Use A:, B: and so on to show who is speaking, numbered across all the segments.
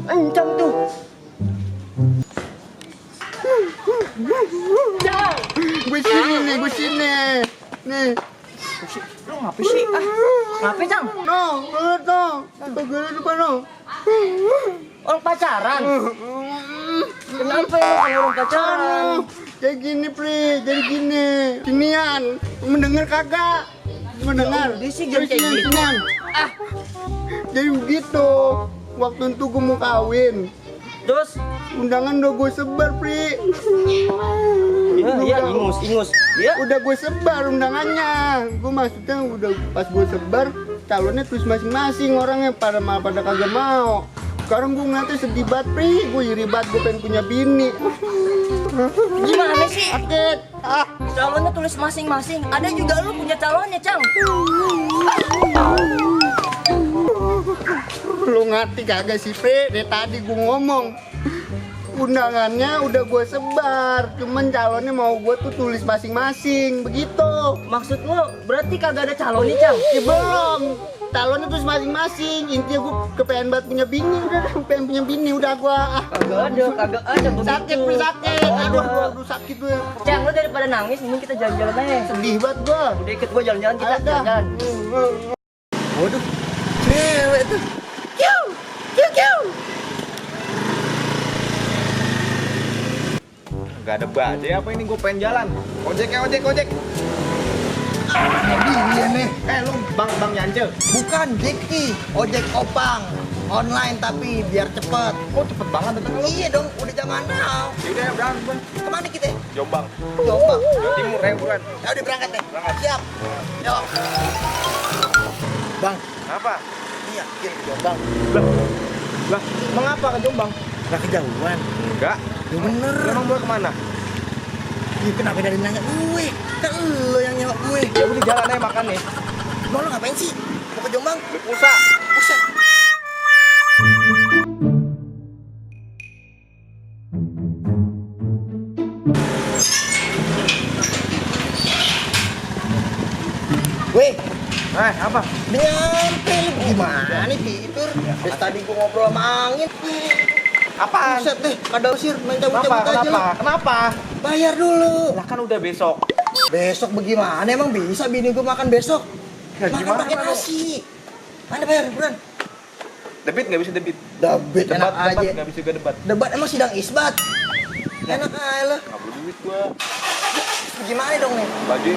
A: Kencang tuh.
B: Gue sini. Nih.
A: Lu ngapain sih? Ngapain, Cang?
B: No, Gue lupa no.
A: Orang pacaran. Kenapa ya kalau orang pacaran?
B: Kayak gini, Pri. Jadi gini. Ginian. Mendengar kagak? Mendengar.
A: Dia sih jangan kayak gitu.
B: Ginian. Jadi begitu. Waktu itu gue mau kawin.
A: Terus?
B: Undangan udah gue sebar, Pri.
A: Iya, ingus. Iya.
B: Udah gue sebar undangannya. Gue maksudnya udah pas gue sebar, calonnya tulis masing-masing orangnya pada kagak mau. Sekarang gue ngeliatnya sedih banget, Pri. Gue iri banget, gue pengen punya bini.
A: Gimana sih?
B: Sakit.
A: Calonnya tulis masing-masing. Ada juga lu punya calonnya, Cang.
B: Lu ngerti kagak sih, Pri? Dari tadi gue ngomong undangannya udah gue sebar, cuman calonnya mau gue tuh tulis masing-masing, begitu.
A: Maksud lu berarti kagak ada calonnya, Cang?
B: Ya belum, calonnya tulis masing-masing. Intinya gue kepengen banget punya bini, pengen punya bini, udah gue
A: Kagak ada begitu.
B: sakit, Pri, sakit. Aduh sakit gue.
A: Cang, lu daripada nangis, mending kita jalan-jalan aja.
B: Sedih banget gue.
A: Udah ikut gua jalan-jalan, kita
B: Ada.
A: jalan.
B: Waduh, cewek tuh. Kiu.
C: Gak ada badai apa ini, gue pengen jalan. Ojek.
B: Iya nih.
C: Lu bang Yance.
D: Bukan Jeki, ojek opang online tapi biar cepet.
C: Kok cepet banget datang lu?
D: Iya dong, udah zaman now.
C: Yaudah, udah.
D: Kemana kita?
C: Jombang.
D: Jombang.
C: Jawa Timur, buruan.
D: Ya udah berangkat deh.
C: Berangkat.
D: Siap. Yuk. Bang,
C: Kenapa?
D: ini yakin ke Jombang?
C: Lah, mengapa ke Jombang?
D: Gak kejauhan.
C: Enggak.
D: Ya bener.
C: Emang gue kemana?
D: Ya kenapa dari nanya gue? Kan lo yang nyewa gue.
C: Ya udah jalan aja makan nih.
D: Mau lo ngapain sih? Mau ke Jombang?
C: Beli pulsa.
D: Buset. Weh,
C: Apa?
D: nyampe lu gimana nih tidur? Dari tadi gua ngobrol sama angin.
C: Apaan?
D: Buset deh, kada usir main cabut-cabut aja lu.
C: Kenapa?
D: Bayar dulu.
C: Lah kan udah besok.
D: Besok bagaimana? Emang bisa bini gua makan besok?
C: Ya,
D: Makan
C: gimana
D: pakai
C: lu?
D: nasi. Mana bayar, Buran?
C: Debit nggak bisa debit.
D: Debit enak aja.
C: Nggak bisa gue debat.
D: Debat emang sidang isbat. Enak aja lah.
C: Nggak boleh duit gua.
D: Gimana dong nih?
C: Baju.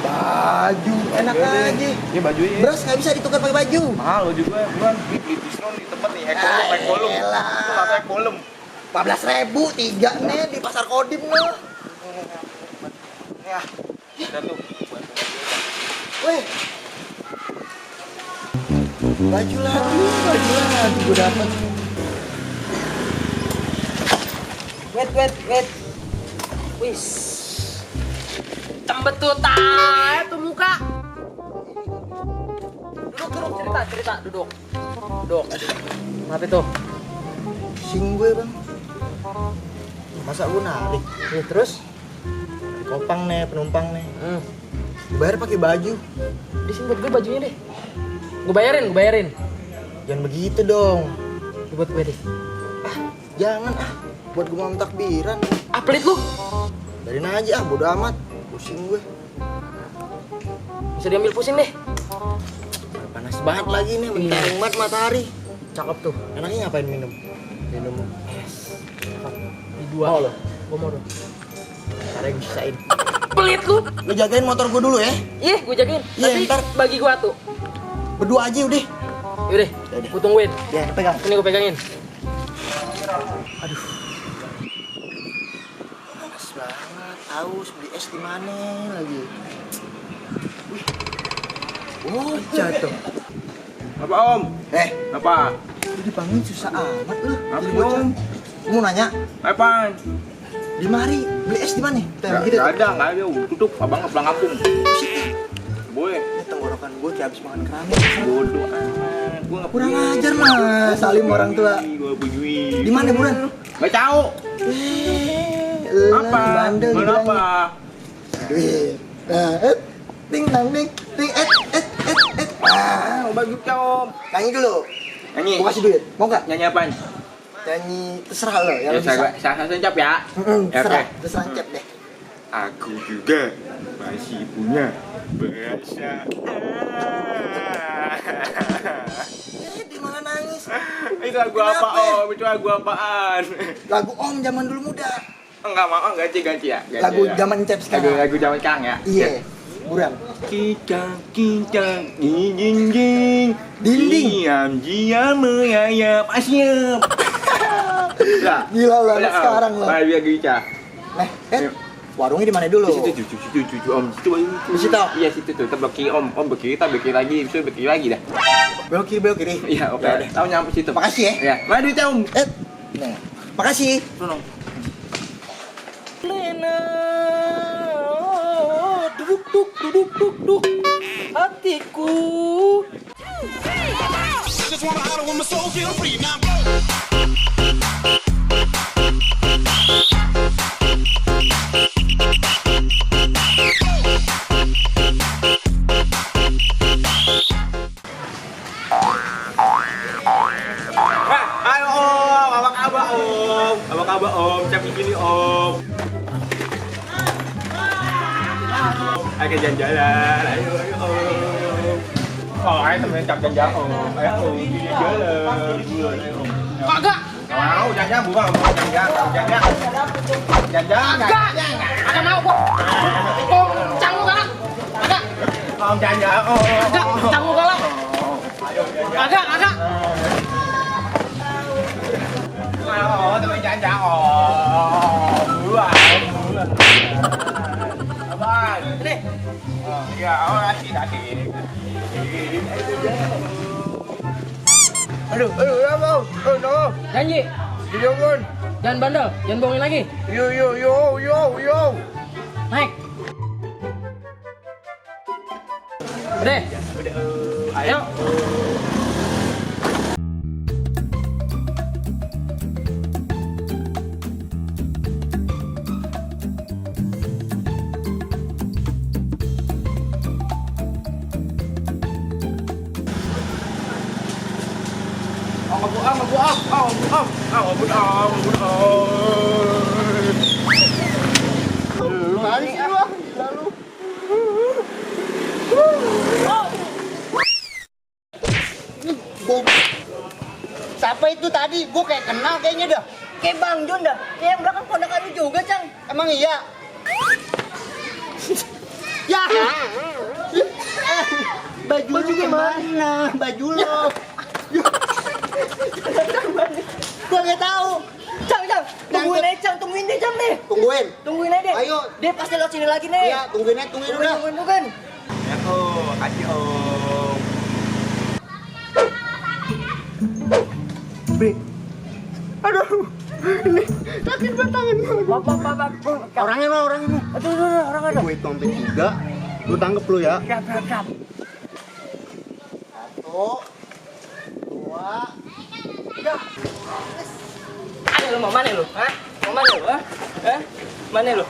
D: Baju enak
C: Iya deh.
D: aja.
C: Iya baju ya.
D: Beras nggak bisa ditukar pakai baju.
C: Mahal lo juga. Buruan beli diskon di tempat nih. Ekolum.
D: elah.
C: Itu kata ekolum.
D: 14.000 tiga nih di pasar Kodim loh.
C: Ya. Udah tuh.
D: Weh. Baju lagi gue dapat.
A: Wait. Wis. Tembet tuh tae tuh muka. Duduk, cerita, duduk. Kenapa tuh?
D: Sing gue bang. Masa gue narik?
A: Ya, terus?
D: Kopang nih, penumpang nih. Bayar pakai baju.
A: Di sini buat gue bajunya deh. Gue bayarin.
D: Jangan begitu dong.
A: Buat gue deh.
D: Jangan buat gue mau takbiran.
A: Pelit lu.
D: Biarin aja bodo amat. Pusing gue.
A: Bisa diambil pusing deh.
D: Panas banget lagi nih, menteng banget matahari.
A: Cakep tuh.
D: Enaknya ngapain minum? Minum
A: Es. Di dua.
D: Oh, lo.
A: Gua mau dong.
D: Caranya bisain.
A: Pelit lu.
D: Lu jagain motor gue dulu ya.
A: Iya, gue jagain.
D: Iya,
A: Tapi
D: ntar.
A: bagi gua tuh.
D: Berdua aja udah.
A: Yaudah, gue tungguin.
D: Ya, pegang.
A: Ini gue pegangin.
D: Panas banget. Haus beli es di mana lagi? Wih. Oh, jatuh.
C: Apa Om? Apa?
D: Lu dipanggil susah amat lu.
C: Apa
D: Jadi
C: sih,
D: bocah.
C: Om?
D: Mau nanya,
C: Apaan?
D: di mari beli es di mana?
C: Nggak
D: Gitu.
C: ada. Tutup. Abang nggak pulang kampung. Boleh.
D: Ini tenggorokan gue kayak habis makan keramik.
C: Bodoh amat. Gua nggak
D: Kurang
C: peduli.
D: ajar mah, salim orang tua.
C: Gua peduli.
D: Di mana, Buran?
C: Nggak tahu.
D: Eh,
C: Apa?
D: Bandel
C: Kenapa?
D: duit. Nah, ting nang ting ting
C: Om bagus Om.
D: Nyanyi dulu.
C: Nyanyi.
D: Gua kasih duit. Mau enggak?
C: Nyanyi apaan?
D: Nyanyi terserah lo yang
C: Ya,
D: lo bisa.
C: saya sencap ya. Ya,
D: Terserah,
C: oke.
D: terserah cep deh.
C: Aku juga masih punya perasaan.
D: Di mana nangis?
C: Itu lagu apa
D: Kenapa?
C: Om? Itu lagu apaan?
D: Lagu Om zaman dulu muda.
C: Enggak mau, ganti ya. Ganti
D: Lagu
C: ya.
D: zaman cep sekarang.
C: Lagu zaman sekarang ya.
D: Iya. Buram.
C: Kicang, ding ding ding.
D: Dinding.
C: Diam merayap asyap. Lah.
D: Gila lo anak sekarang lo.
C: Baik biar Gica.
D: Nah, warungnya di mana dulu?
C: Di situ Om.
D: Di situ?
C: Iya situ tuh. Kita belok kiri Om. Om belok kiri, kita belok kiri lagi. Bisa belok kiri lagi dah.
D: Belok kiri.
C: Iya, oke.
D: Ya udah.
C: Tahu nyampe situ.
D: Makasih ya.
C: Iya. Mana duitnya Om?
D: Nah, makasih.
C: Tolong.
A: Lena, duduk, hatiku.
E: Just wanna holler when my soul get free now.
C: Ayo Om, apa kabar Om? Apa kabar Om? Cap gini Om. Ayo jalan-jalan, ayo Om. Oh, ayo temen cap jalan-jalan Om. Ayo Om, gini jalan.
A: Kagak.
C: Mau jajan bukan mau jajan.
A: Kagak mau gua. Canggu galak. Kagak.
C: Om jajan.
A: Kagak. Canggu galak. Kagak.
C: Oh, temen jajan Om. Buruan. Apa?
A: Ini.
C: Ya, kasih. Aduh, apa? Oh, no.
A: Janji.
C: Jangan.
A: Jangan bandel. Jangan bohongin lagi.
C: Yo.
A: Naik. Udah. Ayo.
B: Lu kali sih lu. Lalu. Ini gua- Siapa itu tadi? Gue kayak kenal kayaknya dah.
A: Kayak Bang Jun dah. Kayak yang belakang ponakan lu juga, Cang.
B: Emang iya? Ya. Baju lu gimana? Baju lo. Gue nggak tahu.
A: Cang. Tungguin aja, Cang. Tungguin deh, Cang deh.
B: Tungguin.
A: Tungguin aja deh.
B: Ayo.
A: Dia pasti lewat sini lagi nih.
B: Iya, tungguin udah.
A: Tungguin.
C: Ya, oh, kasih Om.
B: Bre. Aduh. Ini sakit banget tangan gue.
A: Bapak.
B: Orangnya mah.
A: Aduh, orang ada.
B: Gue hitung sampai 3. Lu tangkep lu ya.
A: Siap.
B: 1, 2, 3.
A: Ada lu mau mana lu? Hah? Mau mana lu? Hah? Mana lu?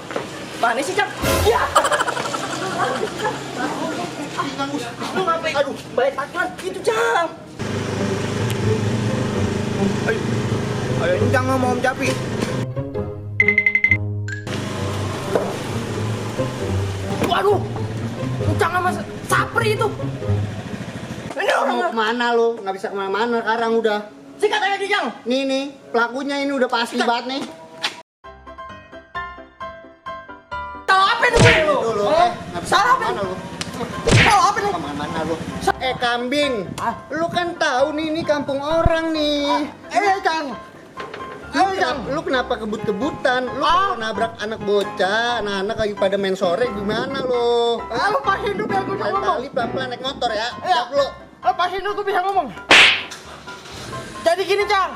A: Mana sih, Cang? Ya. Lu ngapain? Aduh, balik takulan itu, Cang.
C: Ayo kencang ngomong Om Capi.
A: Waduh. Cang sama Sapri itu. Ini orang
B: Mau kemana lu? Nggak bisa kemana-mana sekarang udah.
A: sikat aja dia, Cang.
B: Nih, pelakunya ini udah pasti banget nih.
A: Tahu apa itu gue lu?
B: Dulu,
A: Hah?
B: nggak bisa
A: Salah apa?
B: kemana lu?
A: Tahu apa nih?
B: Kemana lu? Kambing. Lu kan tahu nih, ini kampung orang nih.
A: Cang.
B: Lu kenapa kebut-kebutan? Lu kalau nabrak anak bocah, anak-anak lagi pada main sore gimana lu?
A: Lu pasin dulu biar gue bisa ngomong.
B: Kali pelan-pelan naik motor ya.
A: Iya.
B: Siap lu.
A: Lu pasin dulu gue bisa ngomong. Jadi gini, Cang.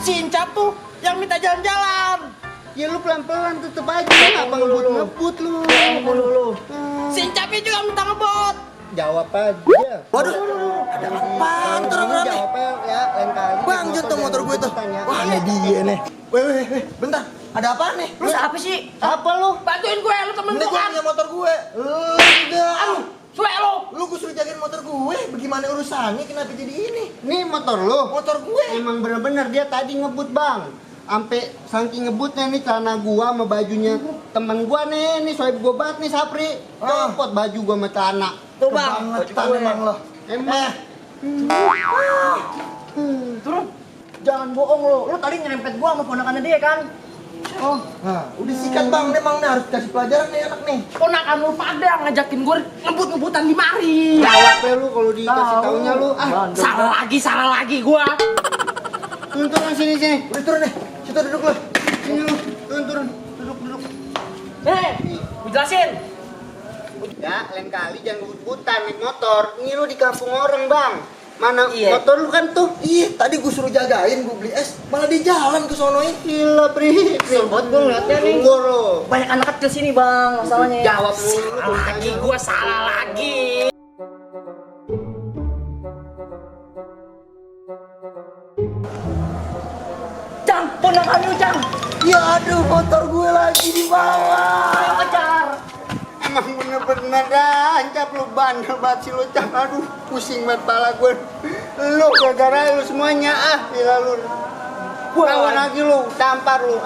A: Si Incap tuh yang minta jalan-jalan.
B: Ya lu pelan-pelan tetep aja. Kenapa ngebut-ngebut lu?
A: Dulu. Si Incapnya juga minta ngebot.
B: Jawab aja.
D: Waduh, ada apaan tuh rame-rame?
B: Jawab ya lain kali.
D: Bang Jun tuh motor gue tuh.
B: Kebutan ya.
D: Wah, ini dia nih. Weh, bentar. Ada apa nih?
A: Lu siapa sih?
B: Apa lu?
A: Bantuin gue, lu temen
D: Ini
A: gue
D: gue
A: kan?
D: punya motor gue. Udah.
A: Suwe lu.
D: Lu gue suruh jagain motor gue. Bagaimana urusannya? Kenapa jadi ini?
B: Nih motor lu.
D: Motor gue.
B: Emang bener-bener dia tadi ngebut bang. Sampai saking ngebutnya nih celana gua sama bajunya temen gua nih soib gua banget nih Sapri. Copot baju gua sama celana.
A: Tuh bang.
D: Kebangetan emang lo.
B: Emang.
A: Turun. Jangan bohong lu. Lu tadi nyerempet gua sama ponakannya dia kan?
D: Oh, nah, udah sikat bang, emang nih harus kasih pelajaran nih anak nih.
A: Ponakan lu pada ngajakin gue ngebut-ngebutan di mari.
B: Jawab ya lu kalau dikasih taunya lu.
A: Salah lagi gua.
B: Turun sini.
D: Udah turun nih, situ duduk lo.
B: Sini lu. Turun. Duduk.
A: Gue jelasin.
B: Ya, lain kali jangan ngebut-ngebutan naik motor. Ini lu di kampung orang, Bang. Mana
A: Iya.
B: motor lu kan tuh?
D: Ih, tadi gue suruh jagain, gue beli es, malah di jalan ke sono ini.
B: Gila, Pri.
A: Buat gue ngeliatnya nih.
B: Tunggu lu.
A: Banyak anak kecil sini bang, masalahnya.
B: Jawab mulu.
A: Salah lagi, gua salah lagi. Cang, ponakan lu Cang.
D: Ya aduh, motor gue lagi di bawah.
A: Ayo kejar.
B: Emang bener-bener dah, ancap lu bandel banget sih lu, Cang. Aduh, pusing banget pala gue. Lu gara-gara lu semuanya, gila lu. Lawan lagi lu, tampar lu,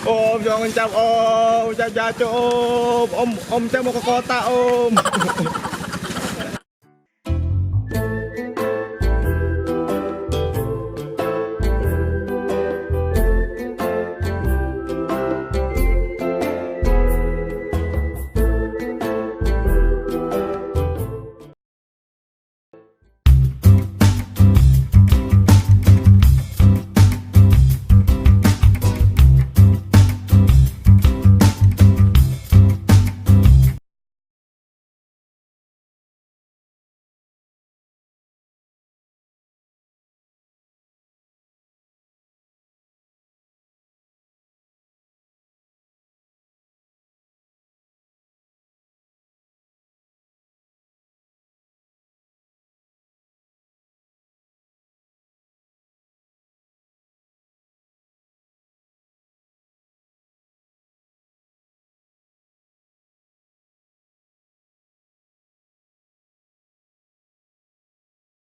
C: Om, jangan cap om, jatuh om. Om saya mau ke kota om.